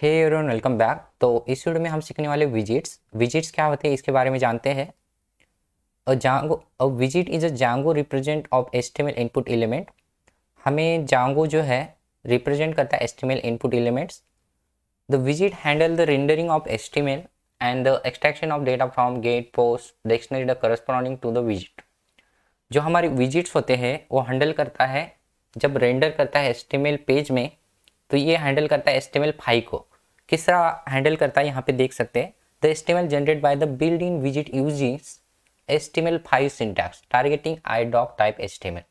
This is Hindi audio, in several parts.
Hey everyone, welcome back. तो इस वीडियो में हम सीखने वाले विजिट्स क्या होते हैं इसके बारे में जानते हैं। A visit is a जांगो represent of HTML input element. हमें जांगो जो है रिप्रेजेंट करता है HTML input elements. The visit handle the rendering of HTML and the extraction of data from get post dictionary the corresponding to the visit. जो हमारे विजिट्स होते हैं वो हैंडल करता है जब रेंडर करता है एचटीएमएल पेज में, तो ये हैंडल करता है एचटीएमएल फाइल को। किस तरह हैंडल करता है यहाँ पे देख सकते हैं। The HTML generate by the build in visit using HTML5 syntax targeting IDOC type HTML।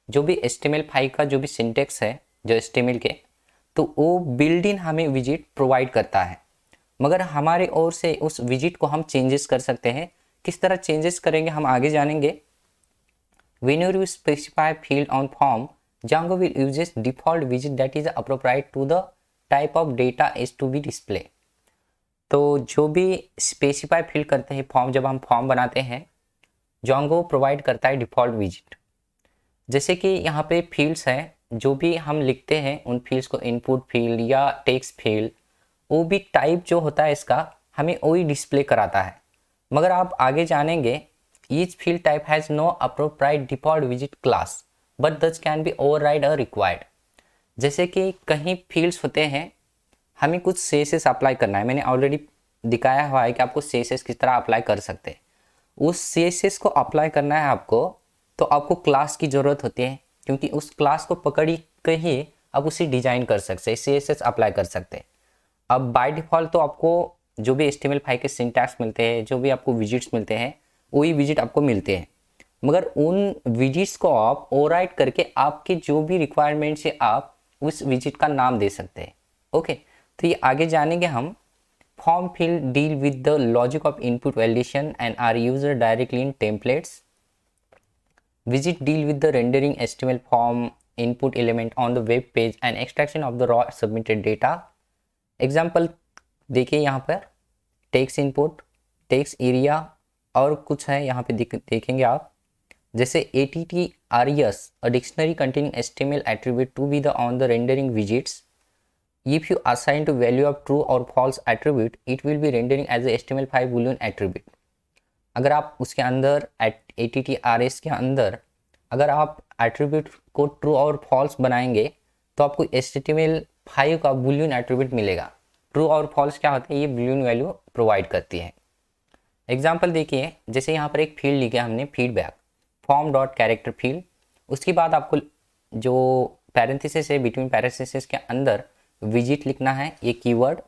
जो भी HTML5 का जो भी सिंटैक्स है जो HTML के, तो वो बिल्ड इन हमें विजिट प्रोवाइड करता है, मगर हमारे ओर से उस विजिट को हम चेंजेस कर सकते हैं। किस तरह चेंजेस करेंगे हम आगे जानेंगे। Whenever you specify field on form, Django will use default widget that is appropriate to the type of data is to be display। तो जो भी स्पेसिफाई फील्ड करते हैं फॉर्म, जब हम फॉर्म बनाते हैं, Django प्रोवाइड करता है डिफ़ॉल्ट विजिट। जैसे कि यहाँ पे फील्ड्स हैं, जो भी हम लिखते हैं उन फील्ड्स को इनपुट फील्ड या टेक्स्ट फील्ड, वो भी टाइप जो होता है इसका हमें वही डिस्प्ले कराता है। मगर आप आगे जानेंगे each field type has no appropriate default widget class but thus can be override or required। जैसे कि कहीं फील्ड्स होते हैं, हमें कुछ CSS अप्लाई करना है। मैंने ऑलरेडी दिखाया हुआ है कि आपको CSS किस तरह अप्लाई कर सकते हैं। उस CSS को अप्लाई करना है आपको, तो आपको क्लास की ज़रूरत होती है, क्योंकि उस क्लास को पकड़ के ही आप उसे डिजाइन कर सकते हैं, CSS अप्लाई कर सकते हैं। अब बाय डिफ़ॉल्ट तो आपको जो भी HTML5 के सिंटैक्स मिलते हैं, जो भी आपको विजिट्स मिलते हैं, वही विजिट आपको मिलते हैं। मगर उन विजिट्स को आप ओवरराइड करके आपके जो भी रिक्वायरमेंट से आप उस विजिट का नाम दे सकते हैं। ओके, तो ये आगे जानेंगे हम। Form field deal with the logic of input validation and are user directly in templates. विजिट deal with the rendering HTML form input element on the web page and extraction of the raw submitted data. Example देखिए यहाँ पर, टेक्स्ट इनपुट, टेक्स्ट एरिया और कुछ है यहाँ पे देखेंगे आप। जैसे ATT-RES a dictionary containing HTML attribute to be the on the rendering widgets। If you assign to value of true or false attribute, it will be rendering as a HTML5 boolean attribute। अगर आप उसके अंदर ATT-RES के अंदर अगर आप एट्रीब्यूट को ट्रू और फॉल्स बनाएंगे, तो आपको HTML5 का बूलियन एट्रीब्यूट मिलेगा। ट्रू और फॉल्स क्या होता है, ये बूलियन वैल्यू प्रोवाइड करती है। एग्जाम्पल देखिए, जैसे यहाँ पर एक फील्ड लिखा हमने, feedback form dot character field. उसके बाद आपको जो पैरेंथेसिस है, बिटवीन पैरेंथेसिस के अंदर विजिट लिखना है, ये कीवर्ड।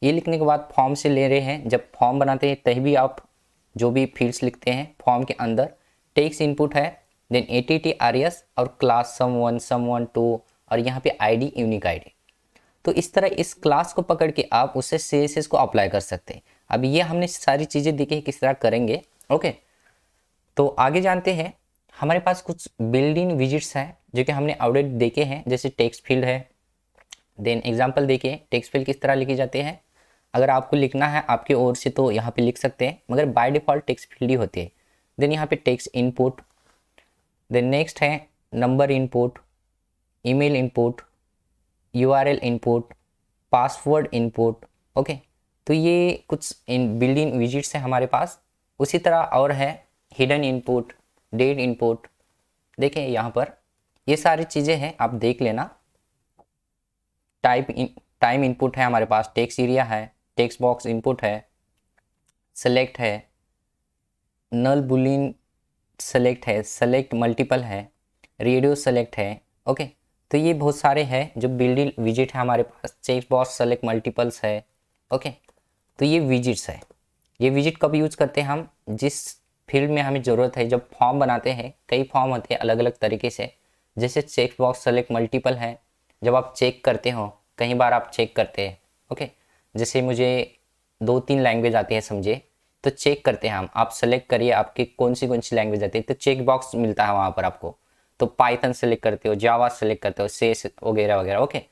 ये लिखने के बाद फॉर्म से ले रहे हैं, जब फॉर्म बनाते हैं तभी भी आप जो भी फील्ड्स लिखते हैं फॉर्म के अंदर। टेक्स्ट इनपुट है, देन ATT-RES और क्लास सम1 2 और यहाँ पे ID यूनिक ID। तो इस तरह इस क्लास को पकड़ के आप उससे CSS को अप्लाई कर सकते हैं। अब ये हमने सारी चीज़ें देखी किस तरह करेंगे। ओके, तो आगे जानते हैं। हमारे पास कुछ बिल्ड इन विजिट्स हैं जो कि हमने ऑलरेडी देखे हैं, जैसे टेक्स्ट फील्ड है। देन एग्जांपल देखिए, टेक्स्ट फील्ड किस तरह लिखी जाती है। अगर आपको लिखना है आपकी ओर से तो यहाँ पे लिख सकते हैं, मगर बाय डिफ़ॉल्ट टेक्स्ट फील्ड ही होती है। देन यहाँ पे टेक्स्ट इनपुट, देन नेक्स्ट है number input, email input, URL input, password input. Okay, तो ये कुछ इन बिल्ड इन विजिट्स है हमारे पास। उसी तरह और है हिडन इनपुट, डेट इनपुट। देखें यहाँ पर ये सारी चीज़ें हैं, आप देख लेना। टाइम इनपुट है हमारे पास, टेक्स्ट एरिया है, टेक्स्ट बॉक्स इनपुट है, सेलेक्ट है, नल बुलियन सेलेक्ट है, सेलेक्ट मल्टीपल है, रेडियो सेलेक्ट है। ओके, तो ये बहुत सारे हैं जो बिल्ड इन विजिट है हमारे पास। चेक बॉक्स सेलेक्ट मल्टीपल्स है। ओके, तो ये विजिट्स है। ये विजिट कब यूज करते हैं हम, जिस फील्ड में हमें ज़रूरत है। जब फॉर्म बनाते हैं, कई फॉर्म होते हैं अलग अलग तरीके से, जैसे चेक बॉक्स सेलेक्ट मल्टीपल है। जब आप चेक करते हो, कई बार आप चेक करते हैं। ओके, जैसे मुझे 2-3 लैंग्वेज आती है समझे, तो चेक करते हैं हम। आप सेलेक्ट करिए आपकी कौन सी लैंग्वेज आती है, तो चेक बॉक्स मिलता है वहाँ पर आपको। तो पाइथन सेलेक्ट करते हो, जावा सेलेक्ट करते हो, CSS वगैरह वगैरह। ओके,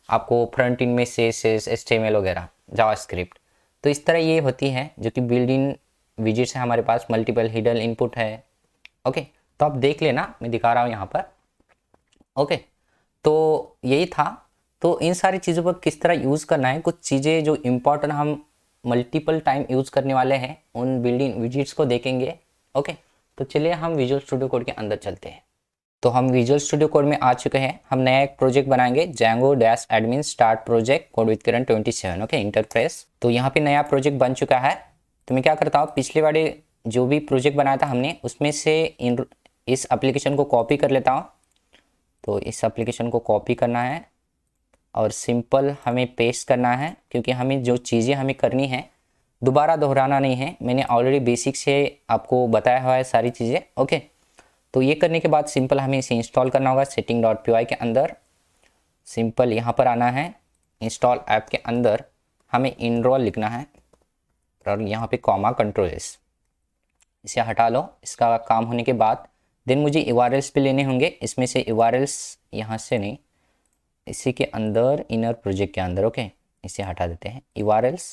आपको फ्रंट इन में CSS HTML वगैरह, जावास्क्रिप्ट। तो इस तरह ये होती है जो कि बिल्ड इन विजिट्स है हमारे पास। मल्टीपल हिडन इनपुट है। ओके, तो आप देख लेना, मैं दिखा रहा हूँ यहाँ पर। ओके, तो यही था। तो इन सारी चीज़ों पर किस तरह यूज़ करना है, कुछ चीज़ें जो इम्पोर्टेंट हम मल्टीपल टाइम यूज़ करने वाले हैं उन बिल्डिंग विजिट्स को देखेंगे। ओके, तो चलिए हम विजुअल स्टूडियो कोड के अंदर चलते हैं। तो हम विजुअल स्टूडियो कोड में आ चुके हैं। हम नया एक प्रोजेक्ट बनाएंगे, Django dash admin start project code with Kiran 27। Okay, interface. तो यहाँ पे नया प्रोजेक्ट बन चुका है। तो मैं क्या करता हूँ, पिछले वाले जो भी प्रोजेक्ट बनाया था हमने उसमें से इस एप्लीकेशन को कॉपी कर लेता हूँ। तो इस एप्लीकेशन को कॉपी करना है और सिंपल हमें पेस्ट करना है, क्योंकि हमें जो चीज़ें हमें करनी है दोबारा दोहराना नहीं है। मैंने ऑलरेडी बेसिक से आपको बताया हुआ है सारी चीज़ें। ओके, तो ये करने के बाद सिंपल हमें इसे इंस्टॉल करना होगा। setting.py के अंदर सिंपल यहाँ पर आना है, इंस्टॉल ऐप के अंदर हमें इनरोल लिखना है और यहाँ पे कॉमा कंट्रोल एस, इसे हटा लो। इसका काम होने के बाद देन मुझे URLs भी लेने होंगे। इसमें से URLs यहाँ से नहीं, इसी के अंदर इनर प्रोजेक्ट के अंदर। ओके, इसे हटा देते हैं URLs,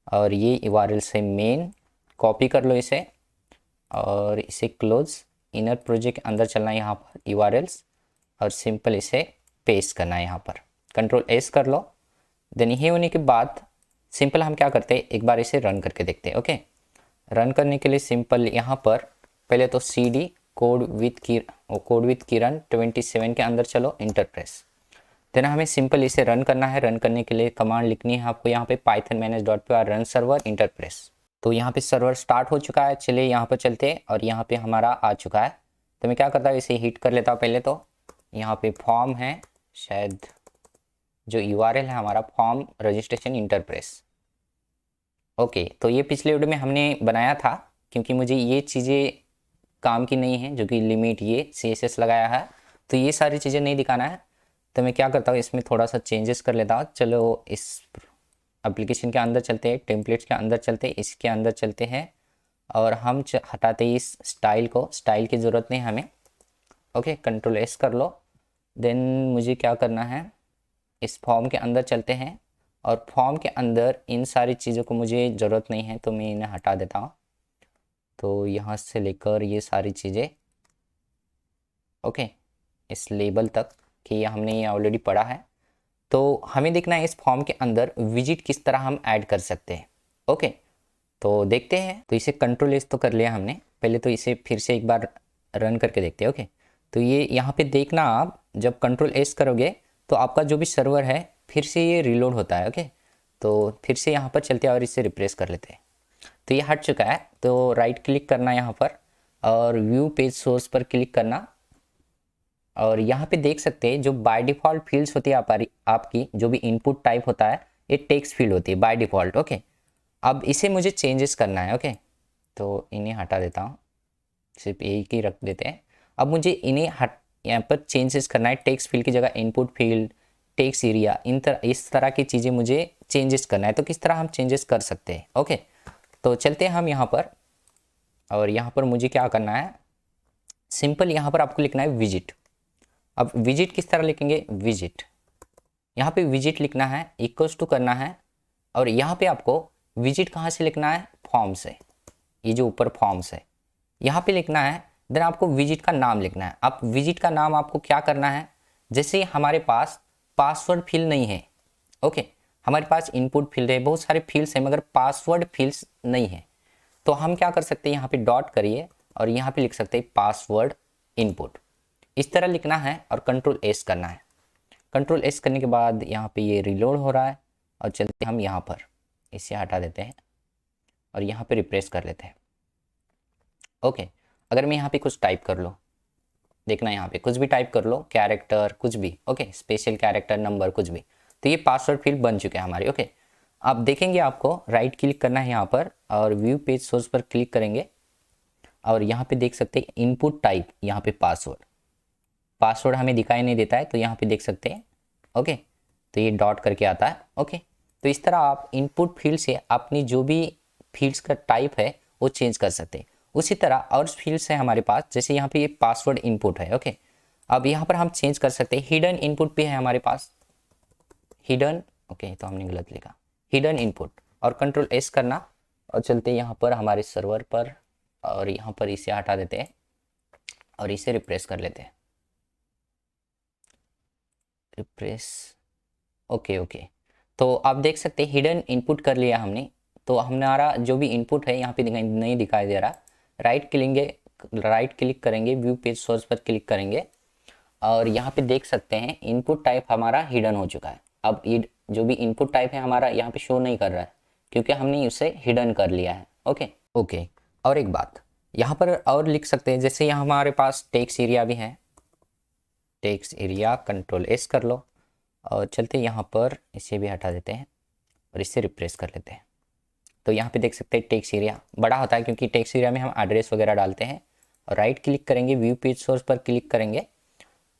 और ये URLs है मेन, कॉपी कर लो इसे और इसे क्लोज। इनर प्रोजेक्ट के अंदर चलना है यहाँ पर URLs और सिंपल इसे पेस्ट करना है यहाँ पर, कंट्रोल एस कर लो। देन ये होने के बाद सिंपल हम क्या करते हैं, एक बार इसे रन करके देखते हैं। ओके, रन करने के लिए सिंपल यहाँ पर पहले तो CD कोड विथ किरण 27 के अंदर चलो, इंटरप्रेस। देन हमें सिंपल इसे रन करना है। रन करने के लिए कमांड लिखनी है आपको यहाँ पे python manage.py run server enterprise. तो यहाँ पे सर्वर स्टार्ट हो चुका है। चलिए यहाँ पर चलते हैं और यहाँ पे हमारा आ चुका है। तो मैं क्या करता हूँ, इसे हिट कर लेता हूँ। पहले तो यहाँ पे फॉर्म है, शायद जो URL है हमारा फॉर्म रजिस्ट्रेशन इंटरप्रेस। ओके, तो ये पिछले वीडियो में हमने बनाया था, क्योंकि मुझे ये चीज़ें काम की नहीं है, जो कि लिमिट ये CSS लगाया है, तो ये सारी चीज़ें नहीं दिखाना है। तो मैं क्या करता हूँ, इसमें थोड़ा सा चेंजेस कर लेता हूँ। चलो इस एप्लीकेशन के अंदर चलते हैं, टेम्पलेट्स के अंदर चलते हैं, इसके अंदर चलते हैं और हम हटाते हैं इस स्टाइल को। स्टाइल की ज़रूरत नहीं हमें। ओके, कंट्रोल एस कर लो। देन मुझे क्या करना है, इस फॉर्म के अंदर चलते हैं और फॉर्म के अंदर इन सारी चीज़ों को मुझे ज़रूरत नहीं है, तो मैं इन्हें हटा देता हूँ। तो यहाँ से लेकर ये सारी चीज़ें, ओके, इस लेबल तक कि ये हमने ये ऑलरेडी पढ़ा है। तो हमें देखना है इस फॉर्म के अंदर विजिट किस तरह हम ऐड कर सकते हैं। ओके, तो देखते हैं। तो इसे कंट्रोल एस तो कर लिया हमने, पहले तो इसे फिर से एक बार रन करके देखते हैं। ओके, तो ये यहाँ पे देखना, आप जब कंट्रोल एस करोगे तो आपका जो भी सर्वर है फिर से ये रीलोड होता है। ओके, तो फिर से यहाँ पर चलते हैं और इसे रिप्लेस कर लेते हैं। तो ये हट चुका है। तो राइट क्लिक करना यहाँ पर और व्यू पेज सोर्स पर क्लिक करना, और यहाँ पे देख सकते हैं जो बाय डिफ़ॉल्ट फील्ड्स होती है आपकी जो भी इनपुट टाइप होता है, ये टेक्स्ट फील्ड होती है बाय डिफ़ॉल्ट। ओके, अब इसे मुझे चेंजेस करना है। ओके, तो इन्हें हटा देता हूँ, सिर्फ एक ही रख देते हैं। अब मुझे इन्हें यहाँ पर चेंजेस करना है। टेक्स्ट फील्ड की जगह इनपुट फील्ड, टेक्स्ट एरिया, इस तरह की चीज़ें मुझे चेंजेस करना है। तो किस तरह हम चेंजेस कर सकते हैं। ओके, तो चलते हैं हम यहाँ पर, और यहाँ पर मुझे क्या करना है, सिंपल यहाँ पर आपको लिखना है विजिट। अब विजिट किस तरह लिखेंगे, विजिट, यहाँ पे विजिट लिखना है, इक्वल्स टू करना है, और यहाँ पे आपको विजिट कहाँ से लिखना है, फॉर्म से। ये जो ऊपर फॉर्म्स है यहाँ पे लिखना है। देन आपको विजिट का नाम लिखना है। अब विजिट का नाम आपको क्या करना है, जैसे हमारे पास पासवर्ड फील्ड नहीं है। ओके, हमारे पास इनपुट फील्ड है, बहुत सारे फील्ड्स हैं, मगर पासवर्ड फील्ड्स नहीं है। तो हम क्या कर सकते हैं, यहाँ पे डॉट करिए और यहाँ पे लिख सकते हैं पासवर्ड इनपुट। इस तरह लिखना है और कंट्रोल एस करना है। कंट्रोल एस करने के बाद यहाँ पे ये रीलोड हो रहा है, और चलते हम यहाँ पर इसे हटा देते हैं और यहाँ पे रिप्लेस कर लेते हैं। ओके, अगर मैं यहाँ पे कुछ टाइप कर लो, देखना यहाँ पे कुछ भी टाइप कर लो, कैरेक्टर कुछ भी। ओके, स्पेशल कैरेक्टर, नंबर, कुछ भी। तो ये पासवर्ड फील्ड बन चुके हैं हमारे। ओके, आप देखेंगे आपको राइट क्लिक करना है यहाँ पर और व्यू पेज सोर्स पर क्लिक करेंगे, और यहाँ पे देख सकते हैं इनपुट टाइप, यहाँ पे पासवर्ड हमें दिखाई नहीं देता है, तो यहाँ पे देख सकते हैं। ओके, तो ये डॉट करके आता है। ओके, तो इस तरह आप इनपुट फील्ड से अपनी जो भी फील्ड्स का टाइप है वो चेंज कर सकते हैं। उसी तरह और फील्ड्स है हमारे पास, जैसे यहाँ पे ये पासवर्ड इनपुट है। ओके, अब यहाँ पर हम चेंज कर सकते हैं। हिडन इनपुट भी है हमारे पास, हिडन। ओके, तो हमने गलत लिखा, हिडन इनपुट, और कंट्रोल एस करना और चलते यहाँ पर हमारे सर्वर पर, और यहाँ पर इसे हटा देते हैं और इसे रिप्लेस कर लेते हैं। Replace, okay okay. तो आप देख सकते हैं हिडन इनपुट कर लिया हमने। तो हमारा जो भी इनपुट है यहाँ पे नहीं दिखाई दे रहा। राइट क्लिक करेंगे, व्यू पेज सोर्स पर क्लिक करेंगे और यहाँ पे देख सकते हैं इनपुट टाइप हमारा हिडन हो चुका है। अब जो भी इनपुट टाइप है हमारा यहाँ पे शो नहीं कर रहा है क्योंकि हमने उसे हिडन कर लिया है। Okay okay. और एक बात यहाँ पर और लिख सकते हैं, जैसे यहाँ हमारे पास टेक्स्ट एरिया भी है। टेक्स्ट एरिया कंट्रोल एस कर लो और चलते यहाँ पर इसे भी हटा देते हैं और इससे रिप्लेस कर लेते हैं। तो यहाँ पे देख सकते हैं टेक्स्ट एरिया बड़ा होता है क्योंकि टेक्स्ट एरिया में हम एड्रेस वगैरह डालते हैं। और राइट क्लिक करेंगे, व्यू पेज सोर्स पर क्लिक करेंगे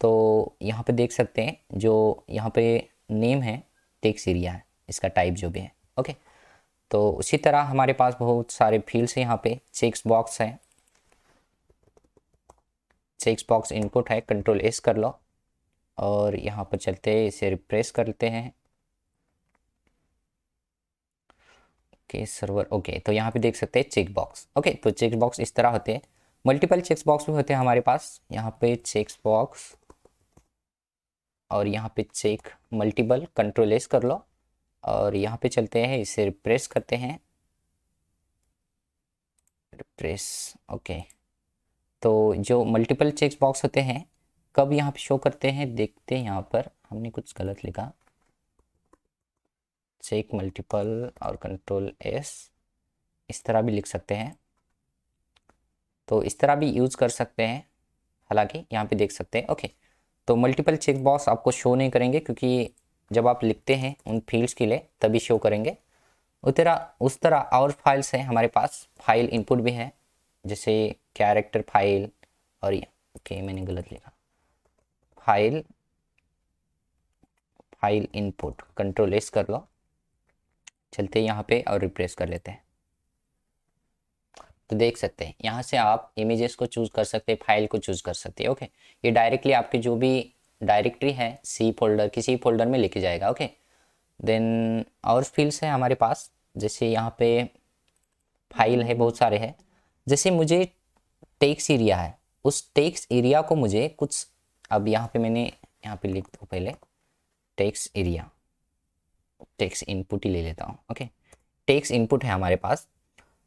तो यहाँ पे देख सकते हैं जो यहाँ पे नेम है टेक्स्ट एरिया है, इसका टाइप जो भी है। ओके। तो उसी तरह हमारे पास बहुत सारे फील्ड्स हैं। यहाँ पे चेक्स बॉक्स है, चेक्स बॉक्स इनपुट है, कंट्रोल एस कर लो और यहाँ पर चलते इसे रिप्रेस करते हैं। Okay server. ओके तो यहाँ पे देख सकते हैं चेक बॉक्स। ओके तो चेक बॉक्स इस तरह होते हैं। मल्टीपल चेक बॉक्स भी होते हैं हमारे पास। यहाँ पे चेक बॉक्स और यहाँ पे चेक मल्टीपल, कंट्रोल एस कर लो और यहाँ पे चलते हैं इसे रिप्रेस करते हैं। रिप्रेस। ओके। तो जो मल्टीपल चेक बॉक्स होते हैं कब यहाँ पे शो करते हैं देखते हैं। यहाँ पर हमने कुछ गलत लिखा, चेक मल्टीपल और कंट्रोल एस इस तरह भी लिख सकते हैं। तो इस तरह भी यूज़ कर सकते हैं, हालांकि यहाँ पे देख सकते हैं। ओके तो मल्टीपल चेक बॉक्स आपको शो नहीं करेंगे क्योंकि जब आप लिखते हैं उन फील्ड्स के लिए तभी शो करेंगे। उस तरह और फाइल्स हैं हमारे पास। फाइल इनपुट भी है जैसे कैरेक्टर फाइल और ओके मैंने गलत लिखा, फाइल इनपुट, कंट्रोल एस कर लो। चलते हैं यहाँ पे और रिप्लेस कर लेते हैं। तो देख सकते हैं यहाँ से आप इमेजेस को चूज़ कर सकते हैं, फाइल को चूज़ कर सकते हैं। ओके ये डायरेक्टली आपके जो भी डायरेक्टरी है सी फोल्डर, किसी फोल्डर में लेके जाएगा। ओके देन और फील्ड्स है हमारे पास, जैसे यहाँ पे फाइल है, बहुत सारे हैं। जैसे मुझे टेक्स्ट एरिया है, उस टेक्स्ट एरिया को मुझे कुछ, अब यहाँ पे मैंने यहाँ पे लिख दो पहले टेक्स्ट एरिया, टेक्स्ट इनपुट ही ले लेता हूँ। ओके टेक्स्ट इनपुट है हमारे पास।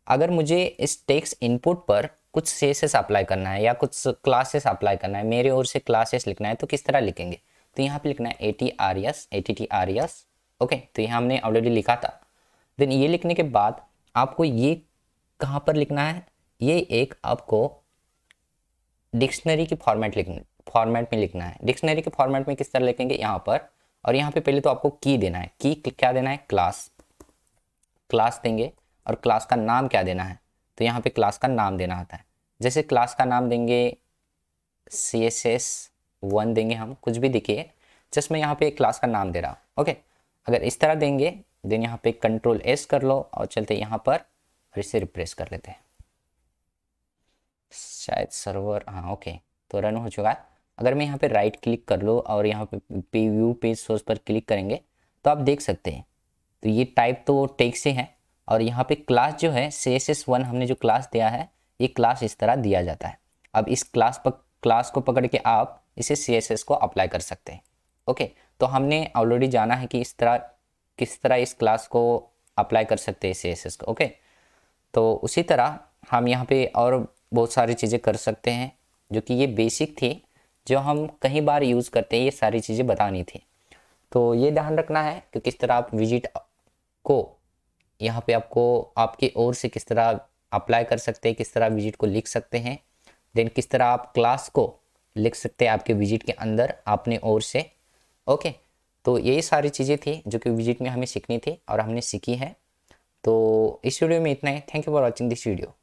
अगर मुझे इस टेक्स्ट इनपुट पर कुछ सीएसएस अप्लाई करना है या कुछ क्लासेस अप्लाई करना है, मेरे ओर से क्लासेस लिखना है, तो किस तरह लिखेंगे? तो यहाँ पे लिखना है ATTRES। ओके तो यहाँ हमने ऑलरेडी लिखा था। देन ये लिखने के बाद आपको ये कहाँ पर लिखना है, ये एक आपको डिक्शनरी की फॉर्मेट में लिखना है। डिक्शनरी के फॉर्मेट में किस तरह लिखेंगे, यहाँ पर, और यहाँ पे पहले तो आपको की देना है। की क्या देना है, क्लास देंगे और क्लास का नाम क्या देना है, तो यहाँ पे क्लास का नाम देना होता है। जैसे क्लास का नाम देंगे CSS1 देंगे हम, कुछ भी देखिए, जस्ट मैं यहाँ पे क्लास का नाम दे रहा हूँ। ओके अगर इस तरह देंगे देन यहाँ पे कंट्रोल एस कर लो और चलते यहाँ पर और इसे रिप्रेस कर लेते हैं। शायद सर्वर, हाँ ओके तो रन हो चुका है। अगर मैं यहाँ पे राइट क्लिक कर लो और यहाँ पे व्यू पेज सोर्स पर क्लिक करेंगे तो आप देख सकते हैं, तो ये टाइप तो टेक्स्ट से है और यहाँ पे क्लास जो है CSS1 हमने जो क्लास दिया है, ये क्लास इस तरह दिया जाता है। अब इस क्लास को पकड़ के आप इसे CSS को अप्लाई कर सकते हैं। ओके तो हमने ऑलरेडी जाना है कि किस तरह इस क्लास को अप्लाई कर सकते हैं CSS को। ओके तो उसी तरह हम यहाँ पे और बहुत सारी चीज़ें कर सकते हैं जो कि ये बेसिक थी, जो हम कई बार यूज़ करते हैं, ये सारी चीज़ें बतानी थी। तो ये ध्यान रखना है कि किस तरह आप विजिट को यहाँ पे आपको आपकी ओर से किस तरह अप्लाई कर सकते हैं, किस तरह विजिट को लिख सकते हैं, देन किस तरह आप क्लास को लिख सकते हैं आपके विजिट के अंदर अपने ओर से। ओके तो यही सारी चीज़ें थी जो कि विजिट में हमें सीखनी थी और हमने सीखी है। तो इस वीडियो में इतना ही। Thank you for watching this video.